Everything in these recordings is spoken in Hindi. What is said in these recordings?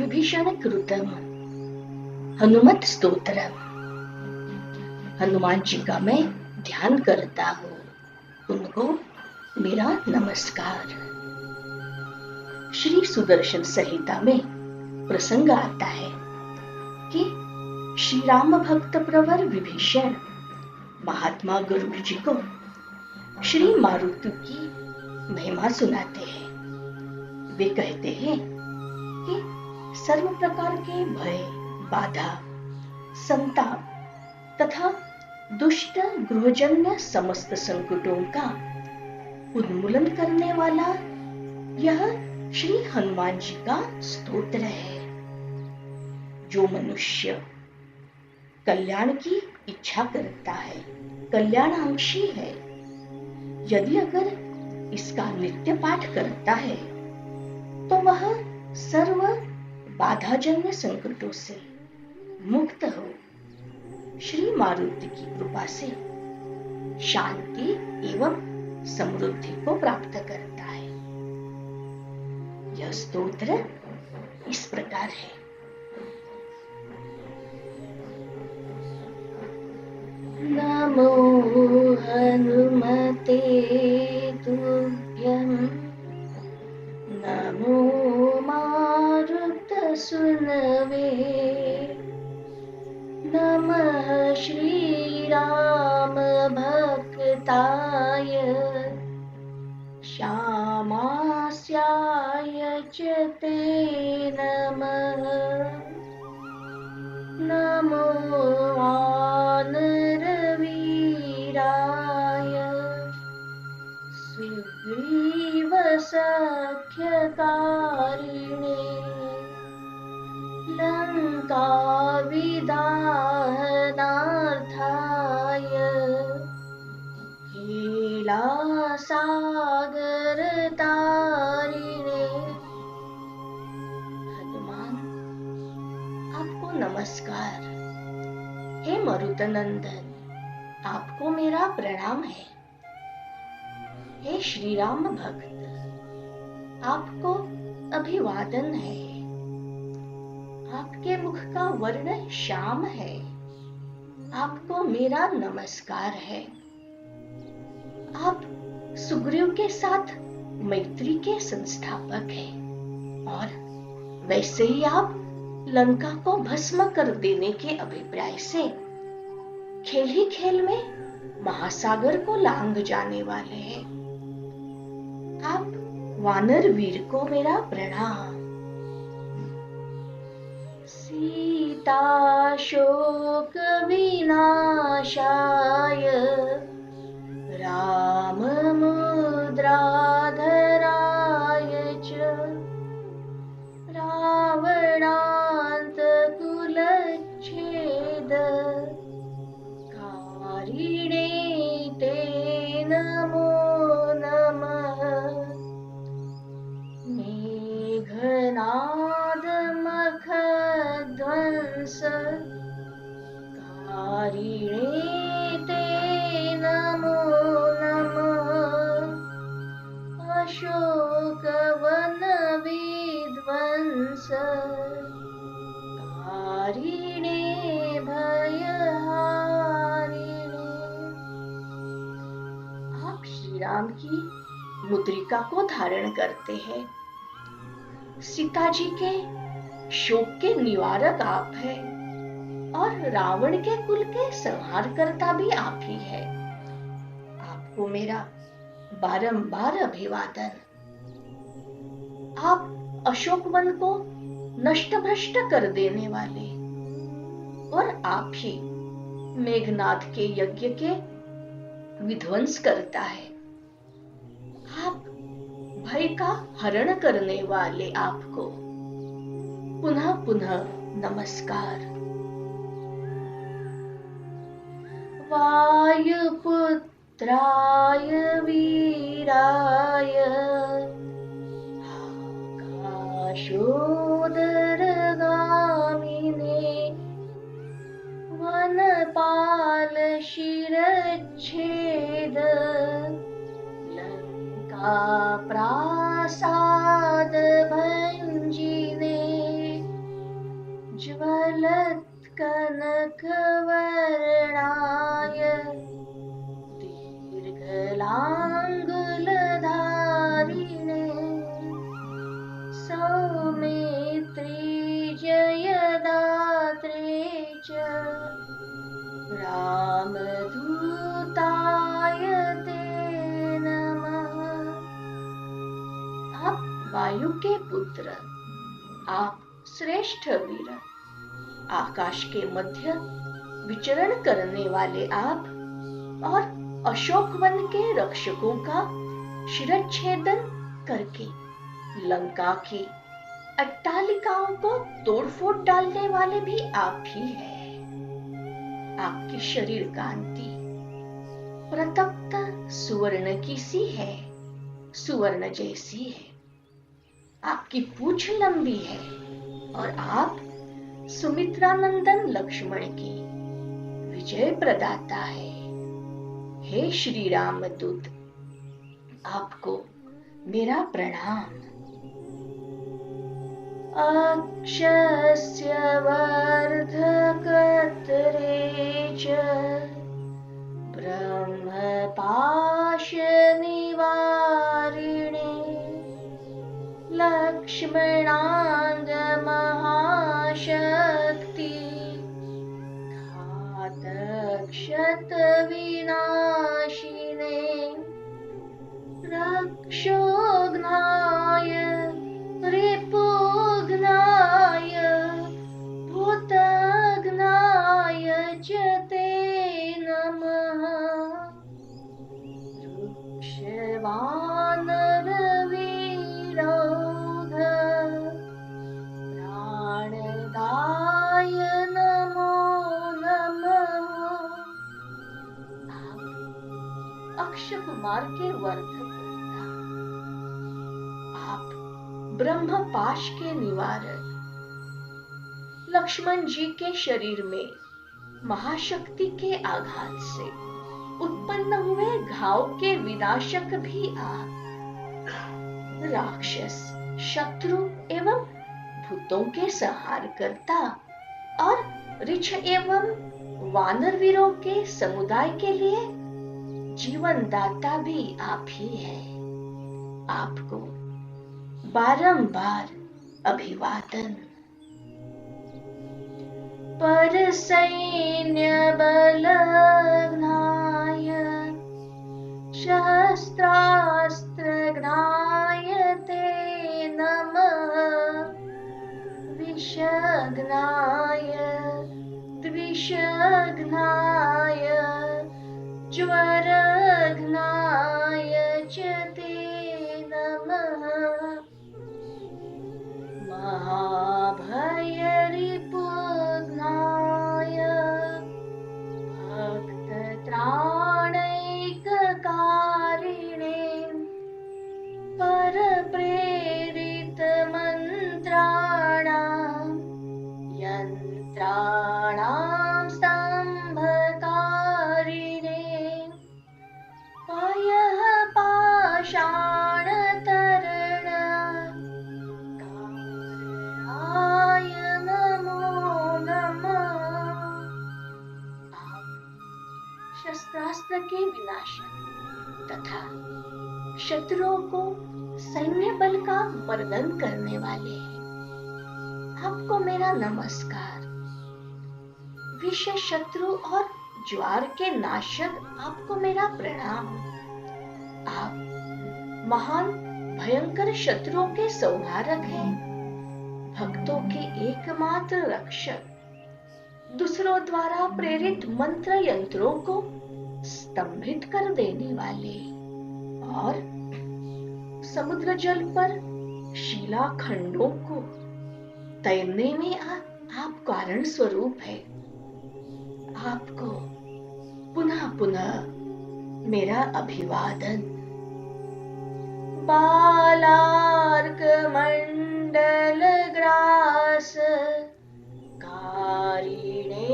विभीषण कृतम हनुमत स्तोत्रम। हनुमान जी का मैं ध्यान करता हूँ, उनको मेरा नमस्कार। श्री सुदर्शन संहिता में प्रसंग आता है कि श्री राम भक्त प्रवर विभीषण महात्मा गरुड़ जी को श्री मारुति की महिमा सुनाते हैं। वे कहते हैं कि सर्व प्रकार के भय, बाधा, संताप तथा दुष्ट गृहजन्य समस्त संकटों का उन्मूलन करने वाला यह श्री हनुमान जी का स्तोत्र है। जो मनुष्य कल्याण की इच्छा करता है, कल्याणांशी है, यदि अगर इसका नित्य पाठ करता है तो वह सर्व बाधाजन्य संकटों से मुक्त हो श्री मारुति की कृपा से शांति एवं समृद्धि को प्राप्त करता है। यह स्तोत्र इस प्रकार है। नमो हनुमते तुभ्यं, नमो मारुत सुनवे, नमः श्री राम भक्ताय, श्यामास्याय च ते नमः, नमो वानरवीराय, सुग्रीव सख्यकारिणे, लंका विदाहनार्थाय, सागर तारिणे। हनुमान, आपको नमस्कार। हे मरुतनंदन, आपको मेरा प्रणाम है। हे श्री राम भक्त, आपको अभिवादन है। आपके मुख का वर्ण श्याम है, आपको मेरा नमस्कार है। आप सुग्रीव के साथ मैत्री के संस्थापक हैं और वैसे ही आप लंका को भस्म कर देने के अभिप्राय से खेल ही खेल में महासागर को लांघ जाने वाले हैं। आप वानर वीर को मेरा प्रणाम। सीता शोक विनाशाय, राम मुद्राधराय च, रावणान्तकुलच्छेद कारिणे ते नमो नमः, मेघनाद मखध्वंस कारिणे ते नमो नमः, अशोकवन विध्वंस कारिणे भयहारिणे। आप श्री राम की मुद्रिका को धारण करते हैं। सीता जी के शोक के निवारक आप हैं और रावण के कुल के संहार करता भी आप ही है। आपको मेरा बारंबार अभिवादन। आप अशोकवन को नष्ट भ्रष्ट कर देने वाले और आप ही मेघनाद के यज्ञ के विध्वंस करता है। आप भय का हरण करने वाले आपको पुनः पुनः नमस्कार। वायुपुत्राय वीराय, आकाशोदरगामिने, वनपाल शिरच्छेद, लंका प्रासाद भंजिने, ज्वलत्कनकवर्णाय दीर्घलाङ्गुलधारिणे सौमित्री जयदात्रे च रामदूताय ते नमः। आप वायु के पुत्र, आप श्रेष्ठ वीर, आकाश के मध्य विचरण करने वाले आप और अशोक वन के रक्षकों का शिरच्छेदन करके लंका की अट्टालिकाओं को तोड़फोड़ डालने वाले भी आप ही हैं। आपकी शरीर कांति प्रतप्त सुवर्ण की सी है, सुवर्ण जैसी है। आपकी पूंछ लंबी है और आप सुमित्रानंदन लक्ष्मण की विजय प्रदाता है। हे श्री रामदूत, आपको मेरा प्रणाम। अक्षस्य वर्धकत्रे च ब्रह्मपाशनिवारिणे लक्ष्मणांग महाशक्ति घातक्षतविनाशिने रक्षोघ्नाय रिपुघ्नाय भूतघ्नाय च ते नमः। वृक्षवानरवीरौघ प्राणदाय नमो नमः। आप अक्षय कुमार के वर्धक, आप ब्रह्मपाश के निवारक, लक्ष्मण जी के शरीर में महाशक्ति के आघात से उत्पन्न हुए घाव के विनाशक भी आप, राक्षस, शत्रु एवं भूतों के संहार करता और ऋक्ष एवं वानर वीरों के समुदाय के लिए जीवन दाता भी आप ही हैं। आपको बारंबार अभिवादन। पर सैन्य बलघ्नाय शस्त्रास्त्रघ्नाय ते नमः। विषघ्नाय द्विषघ्नाय ज्वरघ्नाय च ते नमः। महाभयरिपुघ्नाय भक्तत्राणैककारिणे परप्रेरितमन्त्राणां यन्त्राणां स्तम्भकारिणे पयः पाषाणतरण कारणाय नमो नमः। आप शस्त्रास्त्र के विनाशक तथा शत्रुओं को सैन्य बल का मर्दन करने वाले हैं। आपको मेरा नमस्कार। विष, शत्रु और ज्वार के नाशक आपको मेरा प्रणाम। आप महान भयंकर शत्रुओं के संहारक हैं, भक्तों के एकमात्र रक्षक, दूसरों द्वारा प्रेरित मंत्र यंत्रों को स्तंभित कर देने वाले और समुद्र जल पर शिलाखंडों को तैरने में आप कारण स्वरूप है। आपको पुनः पुनः मेरा अभिवादन। बालार्क मंडल ग्रास कारिणे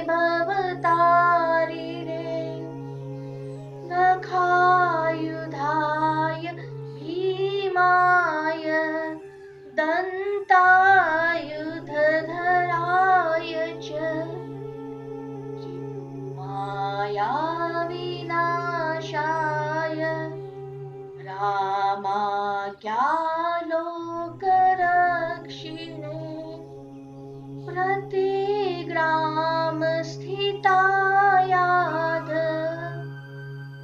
भवतारिणे नखायुधाय भीमाय दन्तायुधधराय रामाज्ञालोकरक्षिणे प्रतिग्राम स्थिता याद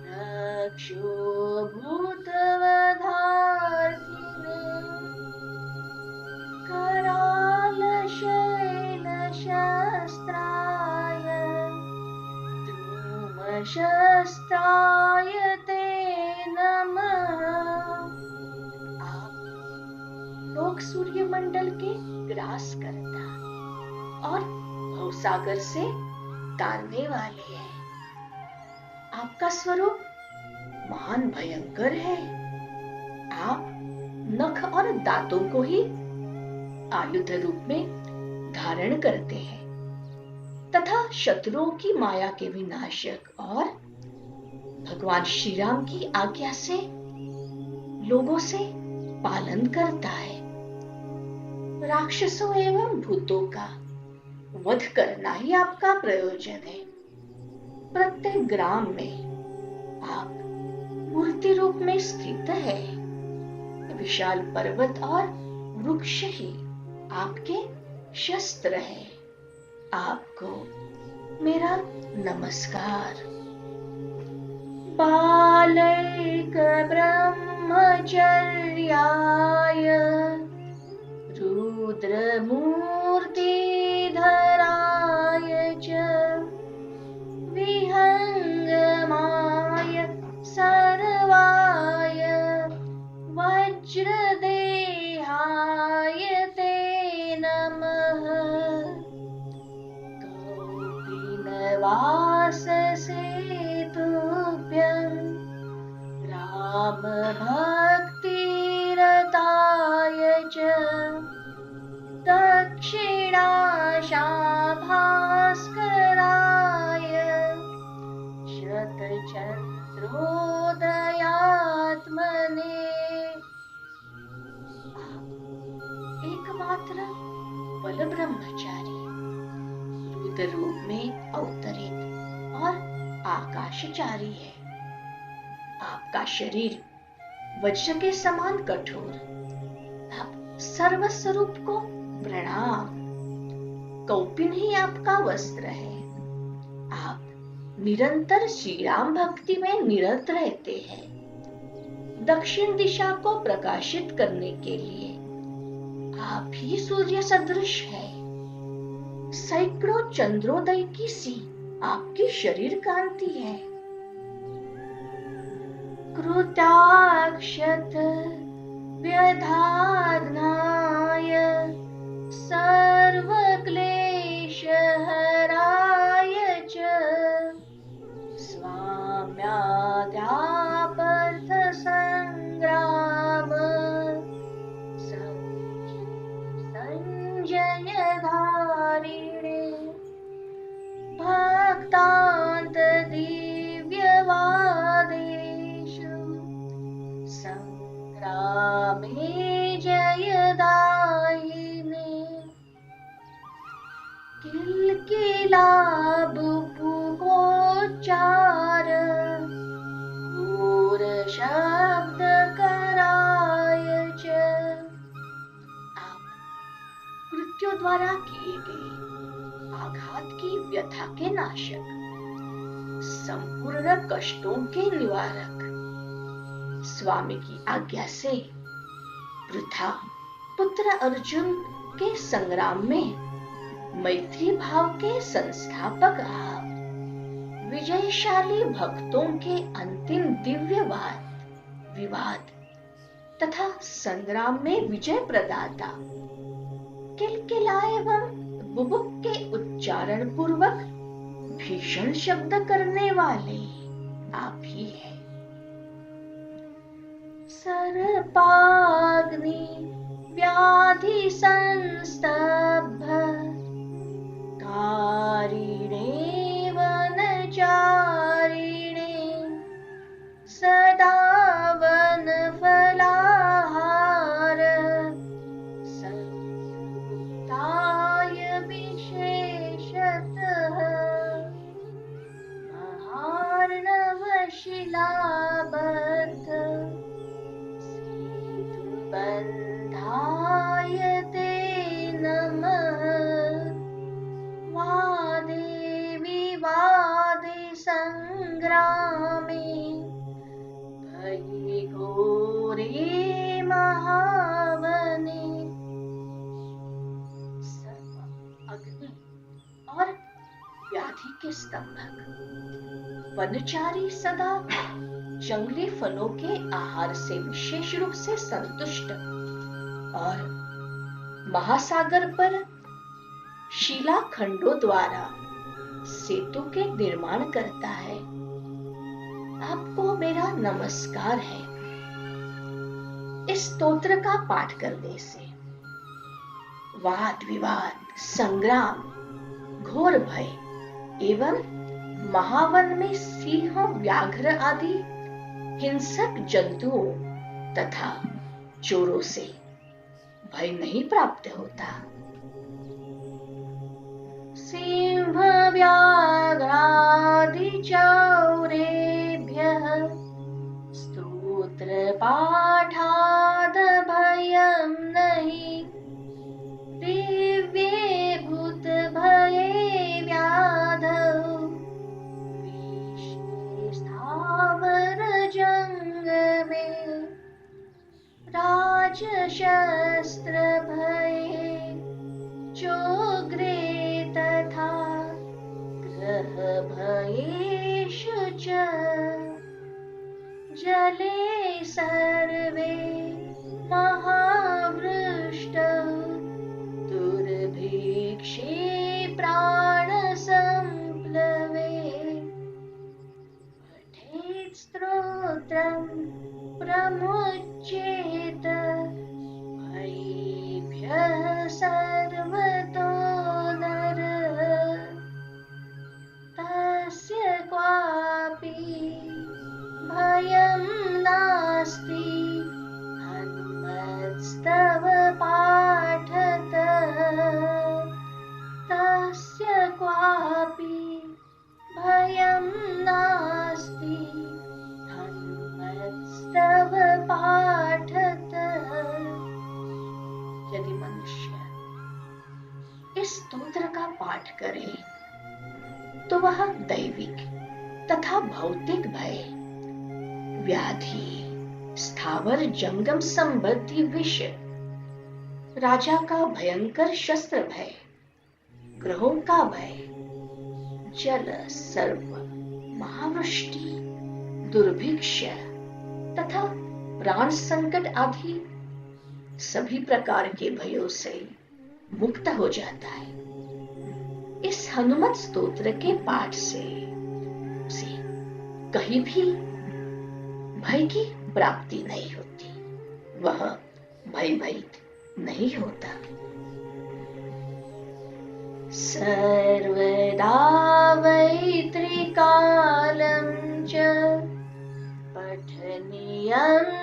रक्षो भूतवधार्थिने करालशैलशस्त्राय धूमशस्त्राय ते नमः। लोग सूर्यमंडल के ग्रास करता और भवसागर से तारने वाले हैं। आपका स्वरूप महान भयंकर है। आप नख और दांतों को ही आयुध रूप में धारण करते हैं तथा शत्रुओं की माया के विनाशक और भगवान श्री राम की आज्ञा से लोगों से पालन करता है। राक्षसों एवं भूतों का वध करना ही आपका प्रयोजन है। प्रत्येक ग्राम में आप मूर्ति रूप में स्थित है। विशाल पर्वत और वृक्ष ही आपके शस्त्र है। आपको मेरा नमस्कार। बालैक ब्रह्मचर्याय रुद्रमूर्तिधराय च विहंगमाय सर्वाय वज्रदेहाय ते नमः। कौपीनवाससेतुभ्यं रामभक्तिरताय च दक्षिणाशाभास्कराय शतचन्द्रोदयात्मने। एकमात्र बल ब्रह्मचारी रुद्र रूप में अवतरित और आकाशचारी है। आपका शरीर वज्र के समान कठोर। आप सर्वस्वरूप को प्रणाम। कौपिन ही आपका वस्त्र है। आप निरंतर श्री राम भक्ति में निरत रहते हैं। दक्षिण दिशा को प्रकाशित करने के लिए आप ही सूर्य सदृश है। सैकड़ों चंद्रोदय की सी आपकी शरीर कांति है। कृताक्षत व्यधाग्नाय सर्वक्लेशहराय च स्वाम्याद्यापर्थ संग्राम संजयधारिणे भक्तान्त दिव्यवादेषु संग्रामे जयदायिने। किल्किलाबुभुगोच्चार शब्दकराय च आप कृत्यों द्वारा किए गए आघात की व्यथा के नाशक, संपूर्ण कष्टों के निवारक, स्वामी की आज्ञा से वृथा पुत्र अर्जुन के संग्राम में मैत्री भाव के संस्थापक आप, विजयशाली भक्तों के अंतिम दिव्य विवाद तथा संग्राम में विजय प्रदाता, किलकिला एवं बुबुक के उच्चारण पूर्वक भीषण शब्द करने वाले आप ही हैं। सर्पाग्नि व्याधि संस्तब्ध कारिणे वनचारिणे सदा वनफलाहार संयुक्ताय विशेषतः महार्णवशिलाबद्ध बन्धायते नमः। वादे विवादे संग्रामे भये घोरे महावने। सर्प, अग्नि और व्याधि के स्तंभक वनचारी सदा जंगली फलों के आहार से विशेष रूप से संतुष्ट और महासागर पर शिलाखंडों द्वारा सेतु के निर्माण करता है। आपको मेरा नमस्कार है। इस स्तोत्र का पाठ करने से वाद विवाद, संग्राम, घोर भय एवं महावन में सिंह, व्याघ्र आदि हिंसक जंतुओं तथा चोरों से भय नहीं प्राप्त होता। सिंह व्याघ्रादि चौरेभ्यः स्तोत्र पाठाद भयं नहि। दिव्ये भूत भये व्याधौ विश्वे स्थावर जंगमे राजशस्त्र भये चोग्रे तथा ग्रह भयेषु च जले सर्वे महावृष्टौ दुर्भिक्षे प्राणसंप्लवे। पठेत् स्तोत्रं प्रमुच्येत भयेभ्यः सर्वतो नरः। तस्य क्वापि भयं नास्ति हनुमत्स्तव पाठतः। तस्य क्वापि भयं नास्ति हनुमत्स्तव पाठतः। यदि मनुष्य इस स्तोत्र का पाठ करे तो वह दैविक तथा भौतिक भय, व्याधि, स्थावर जंगम संबंधी विष, राजा का भयंकर शस्त्र भय, ग्रहों का भय, जल, सर्प, महावृष्टि, दुर्भिक्ष तथा प्राण संकट आदि सभी प्रकार के भयों से मुक्त हो जाता है। इस हनुमत स्तोत्र के पाठ से कहीं भी भय की प्राप्ति नहीं होती, वह भयभीत नहीं होता। सर्वदा वैत्रिकालं च पठनीयम्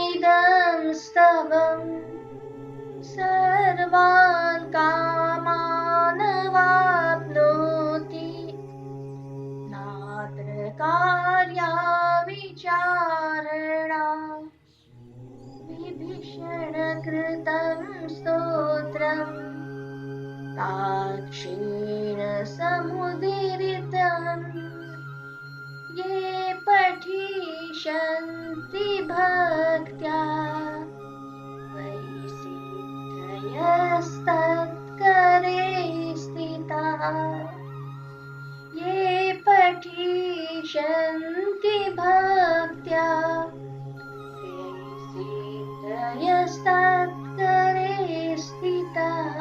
इदं स्तवम्। सर्वान् कामान् वाप्नोति नात्र कार्या विचारणा। विभीषण कृतं स्तोत्रम् ताक्षेण समुदीरितम्। ये पठिष्यन्ति भक्त्या वै सिद्धयस्तत्करे स्थिताः। ये पठिष्यन्ति भक्त्या वै सिद्धयस्तत्करे स्थिताः।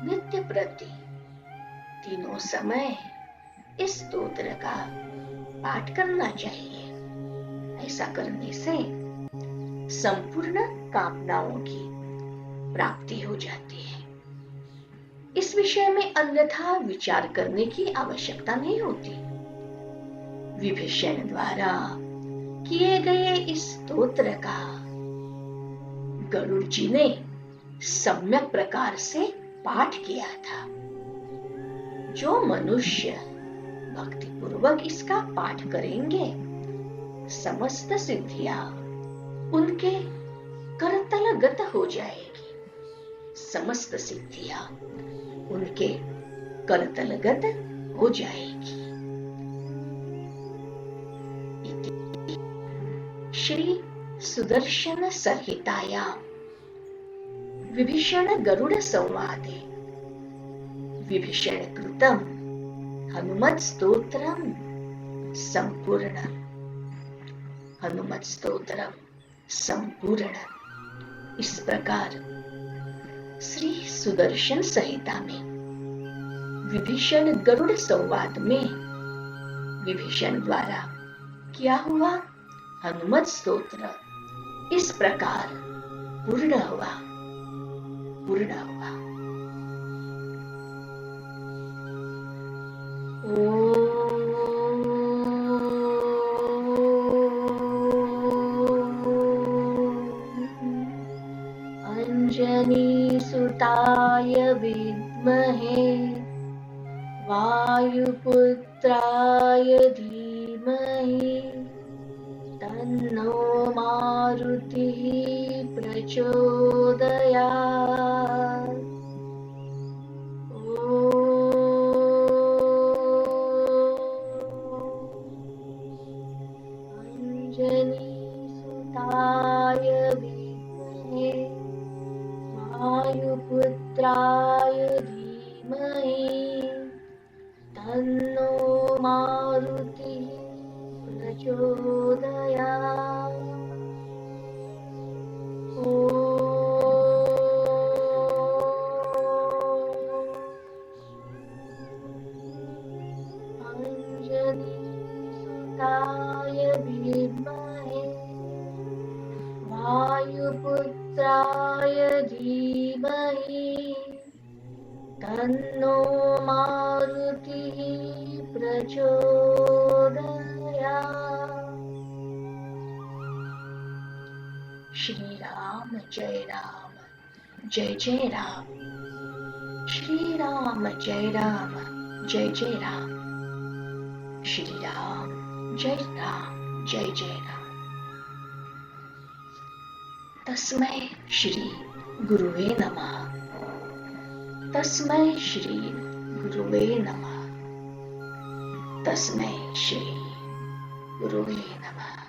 नित्य प्रति तीनों समय इस स्तोत्र का पाठ करना चाहिए। ऐसा करने से संपूर्ण कामनाओं की प्राप्ति हो जाती है। इस विषय में अन्यथा विचार करने की आवश्यकता नहीं होती। विभीषण द्वारा किए गए इस स्तोत्र का गरुड़ जी ने सम्यक प्रकार से पाठ किया था। जो मनुष्य भक्ति पूर्वक इसका पाठ करेंगे समस्त सिद्धियां उनके करतलगत हो जाएगी। समस्त सिद्धियां उनके करतलगत हो जाएगी। श्री सुदर्शन संहितायां विभीषण गरुड़ संवादे विभीषण कृतं हनुमत स्तोत्रम संपूर्ण। हनुमत स्तोत्रम संपूर्ण। इस प्रकार श्री सुदर्शन संहिता में विभीषण गरुड़ संवाद में विभीषण द्वारा क्या हुआ हनुमत स्तोत्र इस प्रकार पूर्ण हुआ। अंजनी सुताय विद्महे वायुपुत्राय धीमहि तन्नो मारुतिः प्रचोदयात्। अंजनीसुताय विद्महे वायुपुत्राय धीमहि तन्नो मारुतिः प्रचोदयात्। अंजनीसुताय विद्महे वायुपुत्राय धीमहि तन्नो मारुतिः प्रचोदयात्। श्री राम जय राम जय जय राम। श्री राम जय राम जय जय राम। श्री राम जय जय राम। तस्मै श्री गुरुवे नमः। तस्मै श्री गुरुवे नमः। तस्मै श्री गुरुवे नमः।